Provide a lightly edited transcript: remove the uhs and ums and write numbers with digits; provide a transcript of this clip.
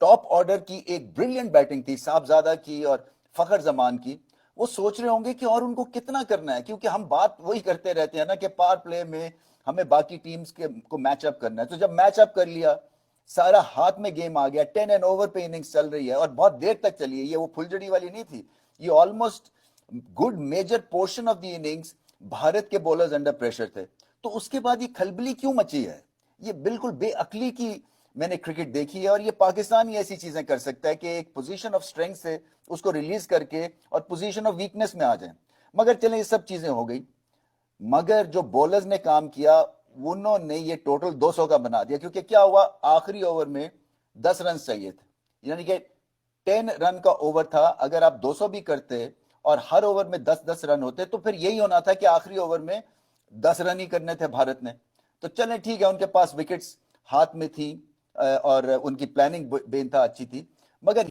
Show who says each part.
Speaker 1: Top order की एक brilliant batting थी, साहबजादा की और फखर जमान की। वो सोच रहे होंगे कि और उनको कितना करना है, क्योंकि हम बात वही करते रहते हैं ना कि पावर प्ले में हमें बाकी टीम्स के को मैचअप करना है। तो जब मैचअप कर लिया, सारा हाथ में गेम आ गया, 10 एंड ओवर पे इनिंग्स चल रही है और बहुत देर तक चली है, ये वो फुलझड़ी वाली नहीं थी, ये almost good major portion of the innings Bharat के बॉलर्स अंडर प्रेशर थे। तो उसके बाद ये खलबली क्यों मची है? ये बिल्कुल बेअकली की मैंने क्रिकेट देखी है, और ये पाकिस्तान ही ऐसी चीजें कर सकता है कि एक पोजीशन ऑफ स्ट्रेंथ से उसको रिलीज करके और पोजीशन ऑफ वीकनेस में आ जाए। मगर चलें, ये सब चीजें हो गई, मगर जो बॉलर्स ने काम किया उन्होंने ये टोटल 200 का बना दिया। क्योंकि क्या हुआ, आखिरी ओवर में 10 रन चाहिए थे, यानी कि 10 रन का ओवर था। अगर आप 200 भी करते और हर ओवर में 10-10 रन होते तो फिर यही होना था कि आखिरी ओवर में 10 रन ही करने थे भारत ने। तो चलें ठीक है, उनके पास विकेट्स हाथ में थी और उनकी प्लानिंग बेनता अच्छी थी, मगर